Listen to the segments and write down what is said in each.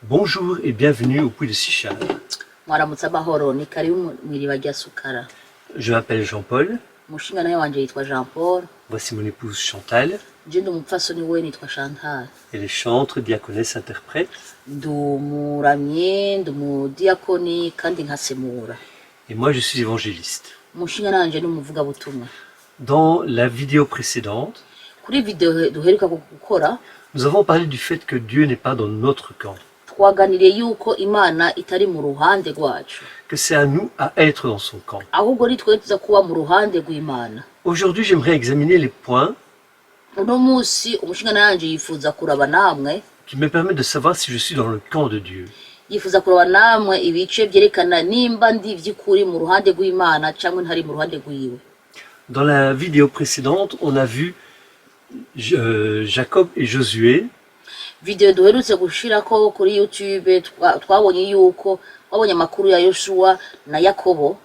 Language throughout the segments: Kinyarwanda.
Bonjour et bienvenue au Puy de Sichal. Mwaramutse amahoro ni karibu mw'iriba rya Sukara. Je m'appelle Jean-Paul, Umushinga nawe wanje yitwa Jean Paul. voici mon épouse Chantal. Je ndi umupfasoni we nitwa Chantal. Elle est chantre, diaconesse, interprète. Ndi umuramyi, ndi umudiakoni kandi nkasemura. Et moi je suis évangéliste. Umushinga nanje ni umuvugabutumwa. Dans la vidéo précédente, Kuri video duheruka gukora, nous avons parlé du fait que Dieu n'est pas dans notre camp, twaganiriye yuko Imana itari mu ruhande rwacu. que c'est à nous à être dans son camp. Ahubwo ni twe tuza kuba mu ruhande rw'Imana. Aujourd'hui, j'aimerais examiner les points Uno munsi umushinga nanje yifuza kuraba namwe, qui me permettent de savoir si je suis dans le camp de Dieu. yifuza kuraba namwe ibice byerekana nimba ndi vy'ukuri mu ruhande rw'Imana cyangwa ntari mu ruhande rwiwe. Dans la vidéo précédente, on a vu Jacob et Josué Video duherutse gushirako kuri YouTube twabonye yuko wabonye amakuru ya Yoshua na Yakobo,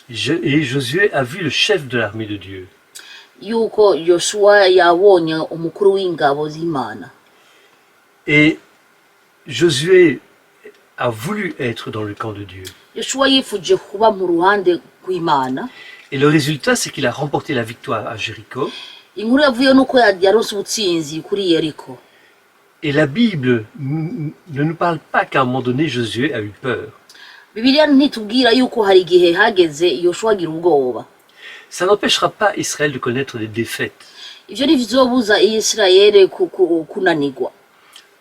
et Josué a vu le chef de l'armée de Dieu. yuko Yoshua yabonye umukuru w'ingabo z'Imana. Et Josué a voulu être dans le camp de Dieu. Yoshua yifuje kuba mu ruhande rw'Imana. Et le résultat, c'est qu'il a remporté la victoire à Jéricho. Inkuru yavuye nuko yaronse ubutsinzi kuri Yeriko. Et la Bible ne nous parle pas qu'à un moment donné, Josué a eu peur. Bibiliya ntitubwira yuko hari igihe hageze Yoshua agira ubwoba. Ça n'empêchera pas Israël de connaître des défaites, Ivyo ntibizobuza Isirayeli kunanirwa,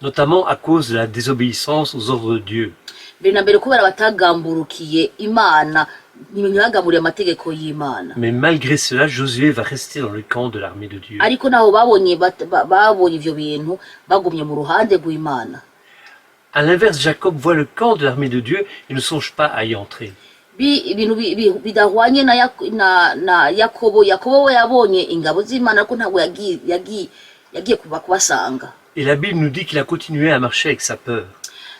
notamment à cause de la désobéissance aux ordres de Dieu. mbere na mbere kubera batagamburukiye Imana, ntibagamburiye amategeko y'Imana. Mais malgré cela, Josué va rester dans le camp de l'armée de Dieu. Ariko naho babonye ivyo bintu bagumye mu ruhande rw'Imana. À l'inverse, Jacob voit le camp de l'armée de Dieu et ne songe pas à y entrer. Ibintu bidahwanye na Yakobo. Yakobo we yabonye ingabo z'Imana ariko ntabwo yagiye kubasanga. Et la Bible nous dit qu'il a continué à marcher avec sa peur.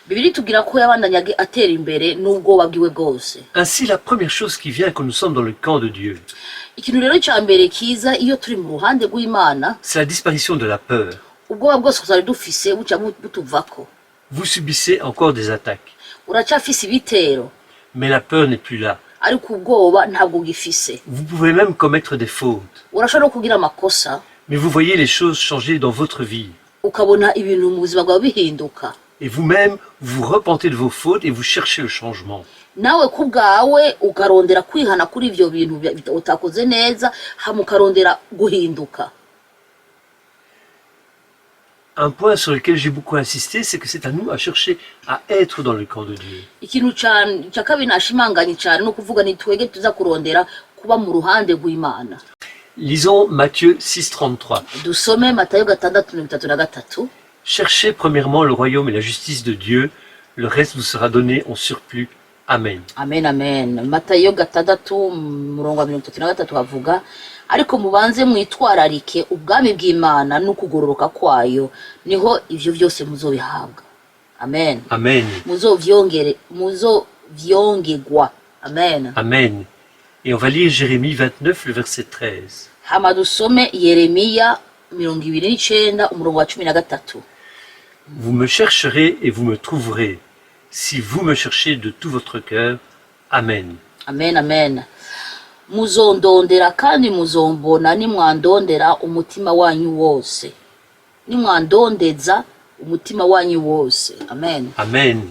Bibiri tugira ko yabandanyage atera imbere n'ubwoba bwiwe bwose. Ainsi, la première chose qui vient quand nous sommes dans le camp de Dieu, Ikintu rero cya mbere kiza iyo turi mu ruhande rw'Imana, c'est la disparition de la peur. ubwoba bwose twari dufise buca butuvako. Vous subissez encore des attaques, Uracyafise ibitero mais la peur n'est plus là. ariko ubwoba ntabwo ugifise. Vous pouvez même commettre des fautes, Urashobora no kugira amakosa mais vous voyez les choses changer dans votre vie. ukabona ibintu mu buzima bwawe bihinduka. Et vous-même, vous repentez de vos fautes et vous cherchez le changement. Nawe ku bwawe ukarondera kwihana kuri ivyo bintu utakoze neza, hama ukarondera guhinduka. Un point sur lequel j'ai beaucoup insisté, c'est que c'est à nous à chercher à être dans le camp de Dieu. Ikintu cya kabiri nashimanganye cyane no kuvuga ni twege tuza kurondera kuba mu ruhande rw'Imana. Lisons Matthieu 6,33. Dusome Matayo 6:33. Cherchez premièrement le royaume et la justice de Dieu, le reste vous sera donné en surplus. Amen. Amen, amen. Matayo 6:33 havuga, ariko mubanze mwitwararike ubwami bw'Imana n'ukugororoka kwayo, niho ivyo byose muzobihabwa. Amen. Amen. Muzovyongerwa. Amen. Amen. Et on va lire Jérémie 29, le verset 13. Hama dusome Yeremiya 29:13. Vous me chercherez et vous me trouverez, si vous me cherchez de tout votre cœur. Amen. Amen, amen. Muzondondera kandi muzombona nimwandondera umutima wanyu wose. Nimwandondeza umutima wanyu wose. Amen. Amen.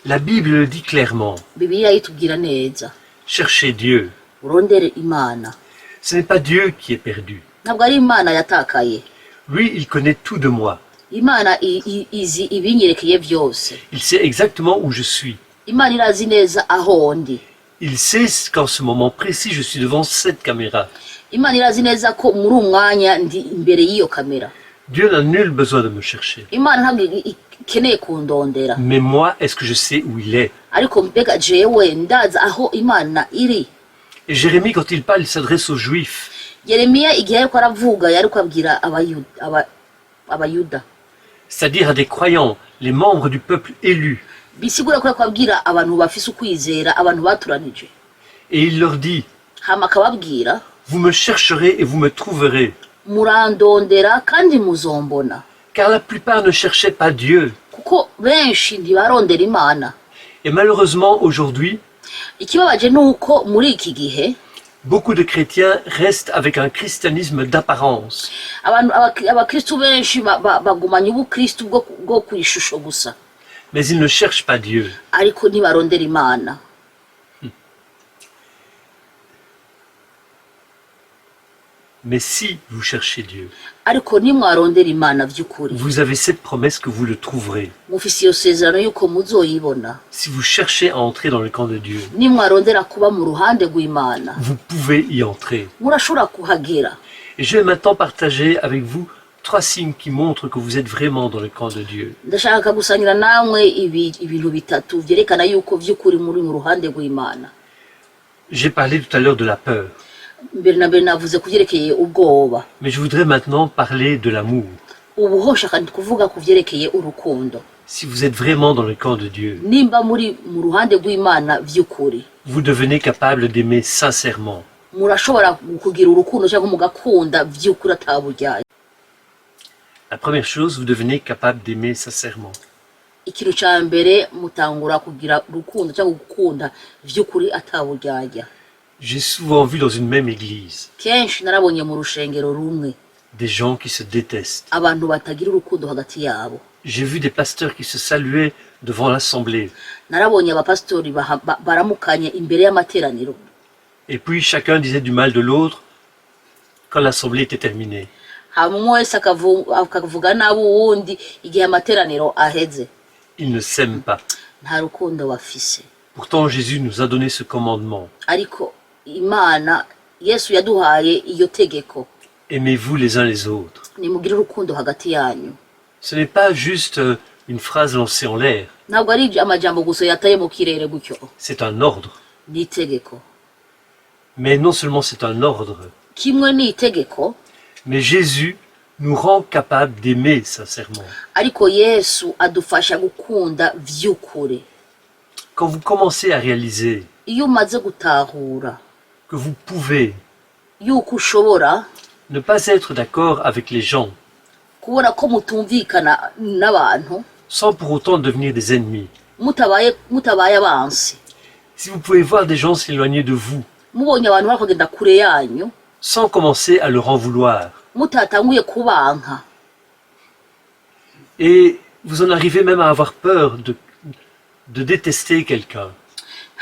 La Bible le dit clairement. Bibiliya itubwira neza. Cherchez Dieu. Urondere Imana. Ce n'est pas Dieu qui est perdu. Ntabwo ari Imana yatakaye. Lui, il connaît tout de moi. Imana izi ibinyerekeye byose. Il sait exactement où je suis. Imana irazi neza aho ndi. Il sait qu'en ce moment précis, je suis devant cette caméra. Imana irazi neza ko muri umwanya ndi imbere y'iyo kamera. Dieu n'a nul besoin de me chercher. Imana ntabwo ikeneye kundondera. Mais moi, est-ce que je sais où il est? Ariko mbega jewe ndaza aho Imana iri. Et Jérémie, quand il parle, il s'adresse aux Juifs. Yeremiya igihe ariko aravuga yariko abwira abayuda. C'est-à-dire à des croyants, les membres du peuple élu. Bisigura ko abwira abantu bafise ukwizera, abantu baturanije. Et il leur dit, Hama akababwira, vous me chercherez et vous me trouverez. murandondera kandi muzombona. Car la plupart ne cherchaient pas Dieu. kuko benshi ntibarondera imana. Et malheureusement, aujourd'hui, Ikibabaje ni uko muri iki gihe beaucoup de chrétiens restent avec un christianisme d'apparence. abakristu benshi bagumanya ubukristu bwo ku ishusho gusa, Mais ils ne cherchent pas Dieu. ariko ntibarondera imana. Mais si vous cherchez Dieu, Ariko nimwarondera imana by'ukuri, vous avez cette promesse que vous le trouverez. mufise iyo sezerano yuko muzoyibona. Si vous cherchez à entrer dans le camp de Dieu, Nimwarondera kuba mu ruhande rw'imana, vous pouvez y entrer. murashobora kuhagera. Et je vais maintenant partager avec vous 3 signes qui montrent que vous êtes vraiment dans le camp de Dieu. Ndashaka gusangira namwe ibintu bitatu vyerekana yuko vy'ukuri muri mu ruhande rw'imana. J'ai parlé tout à l'heure de la peur, Mbere na mbere navuze ku vyerekeye ubwoba, mais je voudrais maintenant parler de l'amour. ubu ho nshaka kuvuga ku vyerekeye urukundo. Si vous êtes vraiment dans le camp de Dieu, Nimba muri mu ruhande rw'imana vy'ukuri, vous devenez capable d'aimer sincèrement. murashobora kugira urukundo cyangwa mugakunda vy'ukuri ataburyaye. La première chose, vous devenez capable d'aimer sincèrement. Ikintu ca mbere mutangura kugira urukundo cyangwa gukunda vy'ukuri ataburyaye. J'ai souvent vu dans une même église Kenshi narabonye mu rushengero rumwe des gens qui se détestent. abantu batagira urukundo hagati yabo. J'ai vu des pasteurs qui se saluaient devant l'assemblée. Narabonye abapasitori baramukanye imbere y'amateraniro, Et puis chacun disait du mal de l'autre quand l'assemblée était terminée. hama umwe wese akavuga nabi uwundi igihe amateraniro aheze. Ils ne s'aiment pas. Nta rukundo bafise. Pourtant Jésus nous a donné ce commandement. Ariko Imana, Yesu yaduhaye iyo tegeko, Aimez-vous les uns les autres. nimugire urukundo hagati yanyu. Ce n'est pas juste une phrase lancée en l'air. Ntabwo ari amajambo gusa yataye mu kirere gutyo, C'est un ordre. ni itegeko. Mais non seulement c'est un ordre, Kimwe ni itegeko, mais Jésus nous rend capables d'aimer sincèrement. ariko Yesu adufasha gukunda vy'ukuri. Quand vous commencez à réaliser Iyo umaze gutahura que vous pouvez yuko ushobora ne pas être d'accord avec les gens kubona ko mutumvikana n'abantu, sans pour autant devenir des ennemis, mutabaye abansi, si vous pouvez voir des gens s'éloigner de vous mubonye abantu bari kugenda kure yanyu, sans commencer à leur en vouloir, mutatanguye kubanka, et vous en arrivez même à avoir peur de détester quelqu'un,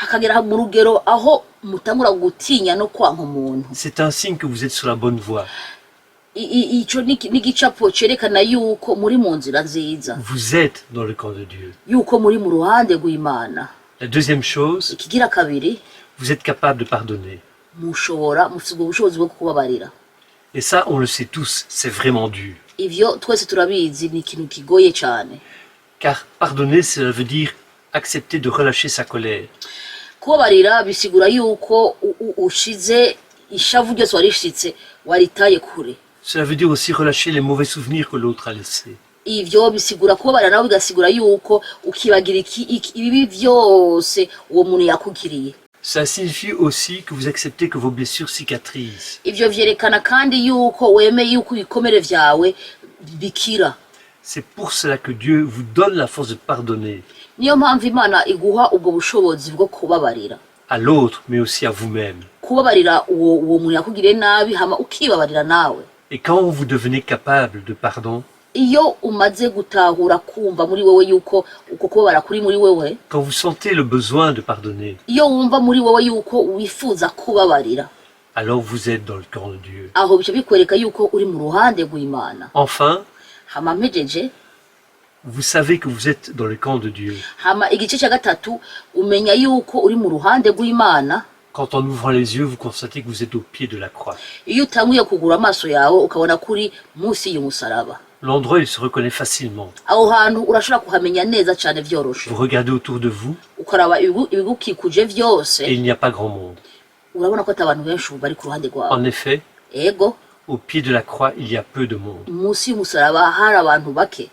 hakagera mu rugero aho mutangura gutinya no kwanka umuntu, c'est un signe que vous êtes sur la bonne voie. ico ni igicapo cerekana yuko muri mu nzira nziza, Vous êtes dans le camp de Dieu. yuko muri mu ruhande rw'Imana. La deuxième chose, Ikigira kabiri, vous êtes capable de pardonner. mufite ubushobozi bwo kubabarira. Et ça, on le sait tous, c'est vraiment dur. Ivyo twese turabizi, ni ikintu kigoye cyane. Car pardonner, cela veut dire accepter de relâcher sa colère. Kubabarira bisigura yuko ushize ishavu ryose warishitse waritaye kure. Cela veut dire aussi relâcher les mauvais souvenirs que l'autre a laissés. Ivyo bisigura kubabarira nawe bigasigura yuko ukibagira ibibi vyose uwo muntu yakugiriye. Ça signifie aussi que vous acceptez que vos blessures cicatrisent. Ivyo vyerekana kandi yuko wemeye yuko ibikomere vyawe bikira. C'est pour cela que Dieu vous donne la force de pardonner Niyo mpamvu Imana iguha ubwo bushobozi bwo kubabarira. à l'autre, mais aussi à vous-même. Kubabarira uwo muntu yakugiriye nabi, hama ukibabarira nawe. Et quand vous devenez capable de pardon, Iyo umaze gutahura kumva muri wewe yuko uko kubabara kuri muri wewe, quand vous sentez le besoin de pardonner, iyo wumva muri wewe yuko wifuza kubabarira, alors vous êtes dans le camp de Dieu. aho bica bikwereka yuko uri mu ruhande rw'Imana. Enfin, Hama mpejeje, vous savez que vous êtes dans le camp de Dieu hama igice cya gatatu umenya yuko uri mu ruhande rw'Imana quand en ouvrant les yeux, vous constatez que vous êtes au pied de la croix. iyo utanguye kugura amaso yawe ukabona kuri munsi y'umusaraba. L'endroit, il se reconnaît facilement. Aho hantu urashobora kuhamenya neza cyane vyoroshe. Vous regardez autour de vous Ukaraba ibigukikuje vyose, et il n'y a pas grand monde. urabona ko atabantu benshi bari ku ruhande rwawe. En effet, Ego, au pied de la croix, il y a peu de monde. munsi y'umusaraba hari abantu bake.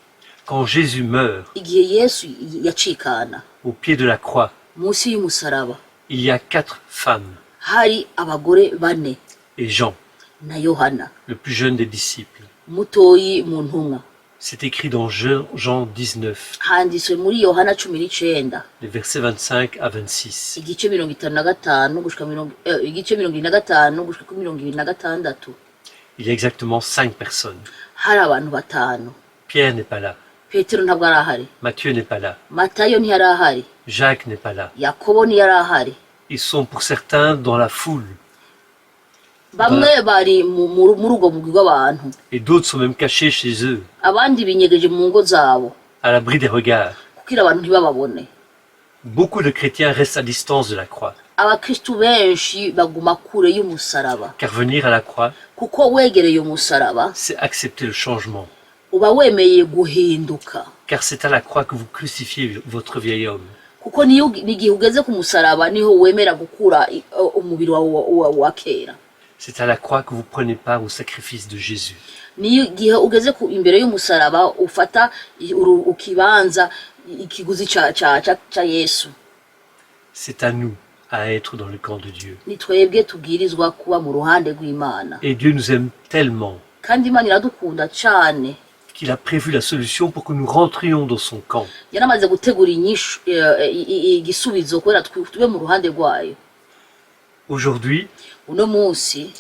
Quand Jésus meurt, Igihe Yesu yacikana, au pied de la croix, munsi y'umusaraba il y a 4 femmes hari abagore bane et Jean, na Yohana, le plus jeune des disciples. mutoyi mu ntumwa. C'est écrit dans Jean 19, handitswe muri yohana 19 les versets 25 à 26. igice 55 gushika igice 25 gushika kuri 26. Il y a exactement 5 personnes. hari abantu batanu. Pierre n'est pas là. Petero ntabwo ari ahari, Matthieu n'est pas là. Matayo ntiyari ahari, Jacques n'est pas là. Yakobo ntiyari ahari. Ils sont pour certains dans la foule. Bamwe bari muri ubwo mugwi w'abantu, Et d'autres sont même cachés chez eux, abandi binyegeje mu ngo zabo à l'abri des regards. kugira abantu ntibababone. Beaucoup de chrétiens restent à distance de la croix, Abakristu benshi baguma kure y'umusaraba, car venir à la croix, kuko wegereye umusaraba c'est accepter le changement. uba wemeye guhinduka, Car c'est à la croix que vous crucifiez votre vieil homme. kuko n'igihe ugeze ku musaraba niho wemera gukura umubiri wa kera. C'est à la croix que vous prenez part au sacrifice de Jésus. Niyo gihe ugeze imbere y'umusaraba ufata ukibanza ikiguzi ca Yesu. C'est à nous à être dans le camp de Dieu. Ni twebwe tubwirizwa kuba mu ruhande rw'Imana, Et Dieu nous aime tellement kandi Imana iradukunda cane, qu'il a prévu la solution pour que nous rentrions dans son camp. yaramaze gutegura igisubizo kubera tube mu ruhande rwayo. Aujourd'hui, Uno munsi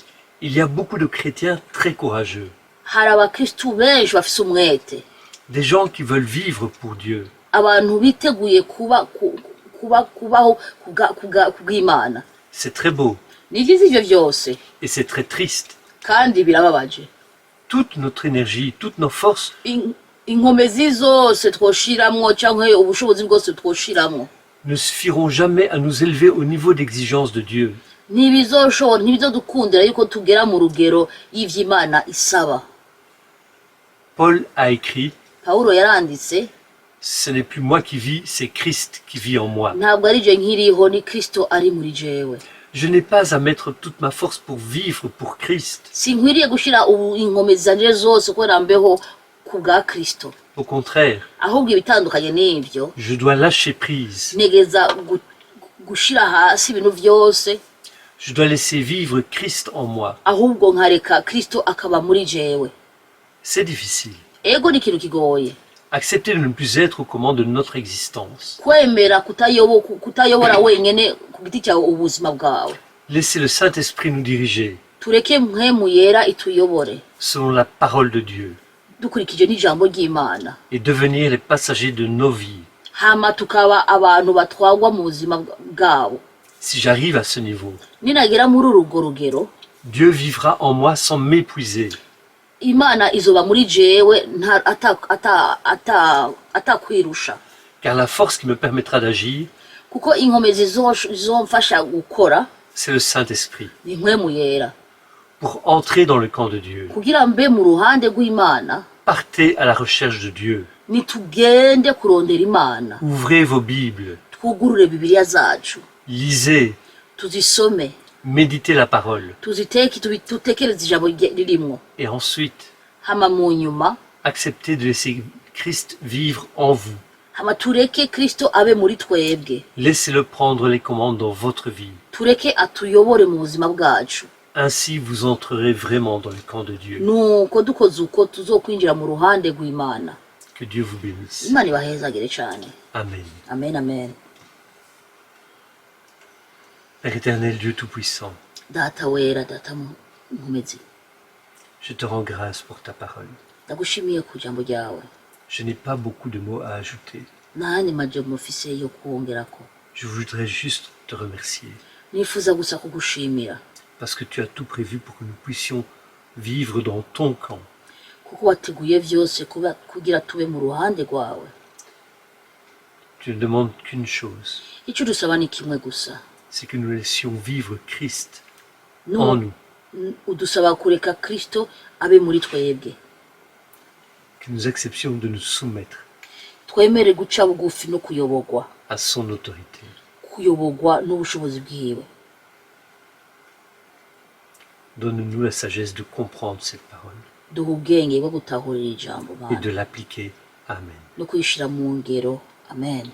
il y a beaucoup de chrétiens très courageux. hari abakristu benshi bafise umwete, Des gens qui veulent vivre pour Dieu. abantu biteguye kubaho kubw'Imana. C'est très beau Ni vyiza ivyo vyose, et c'est très triste. kandi birababaje. Toute notre énergie, toutes nos forces Inkomezi zose twoshiramwo canke ubushobozi bwose twoshiramwo ne suffiront jamais à nous élever au niveau d'exigence de Dieu. ntibizodukundira yuko tugera mu rugero y'ivy'Imana isaba. Paul a écrit, Pawulo yaranditse, ce n'est plus moi qui vis, c'est Christ qui vit en moi. ntabwo ari je nkiriho, ni Kristo ari muri jewe. Je n'ai pas à mettre toute ma force pour vivre pour Christ. Sinkwiriye gushira inkomezi zanje zose kubera mbeho ku bwa Kristo, Au contraire, ahubwo ibitandukanye n'ivyo je dois lâcher prise. negeza gushira hasi ibintu vyose, Je dois laisser vivre Christ en moi. ahubwo nkareka Kristo akaba muri jewe. C'est difficile. Ego ni ikintu kigoye Accepter de ne plus être aux commandes de notre existence. kwemera kutayobora wenyene ku giti cyawe ubuzima bwawe. Laisser le Saint-Esprit nous diriger Tureke mpwemu yera ituyobore selon la parole de Dieu dukurikije n'ijambo ry'Imana, et devenir les passagers de nos vies. hama tukaba abantu batwagwa mu buzima bwabo. Si j'arrive à ce niveau, Ninagera muri urwo rugero, Dieu vivra en moi sans m'épuiser. Imana izoba muri jewe atakwirusha, Car la force qui me permettra d'agir, kuko inkomezi zomfasha gukora c'est le Saint-Esprit. ni mpwemu yera. Pour entrer dans le camp de Dieu, Kugira mbe mu ruhande rw'Imana, partez à la recherche de Dieu. nitugende kurondera Imana, Ouvrez vos Bibles, twugurure Bibiliya zacu, lisez, tuzisome, méditez la parole. tutekereze ijambo ririmwo, Et ensuite, hama mu nyuma acceptez de laisser Christ vivre en vous. hama tureke Kristo abe muri twebwe, Laissez-le prendre les commandes dans votre vie. tureke atuyobore mu buzima bwacu. Ainsi, vous entrerez vraiment dans le camp de Dieu. Nuko dukoze uko tuzokwinjira mu ruhande rw'Imana. Que Dieu vous bénisse. Imana ibahezagire cyane. Amen. Amen, amen. Père éternel, Dieu Tout-Puissant, Data wera, data nkomezi, je te rends grâce pour ta parole. ndagushimiye ku jambo ryawe. Je n'ai pas beaucoup de mots à ajouter. Nani majambo mfise yo kuongerako. Je voudrais juste te remercier Nifuza gusa kugushimira parce que tu as tout prévu pour que nous puissions vivre dans ton camp. kuko wateguye vyose kugira tube mu ruhande rwawe. Tu ne demandes qu'une chose, Icyo dusaba ni kimwe gusa, c'est que nous laissions vivre Christ en nous, udusaba kureka Kristo abe muri twebwe, que nous acceptions de nous soumettre twemere guca bugufi no kuyobogwa, à son autorité. kuyobogwa n'ubushobozi bwiwe. Donne-nous la sagesse de comprendre cette parole Duha ubwenge bwo gutahurira ijambo et Mana de l'appliquer. Amen. no kuyishira mu ngero. Amen.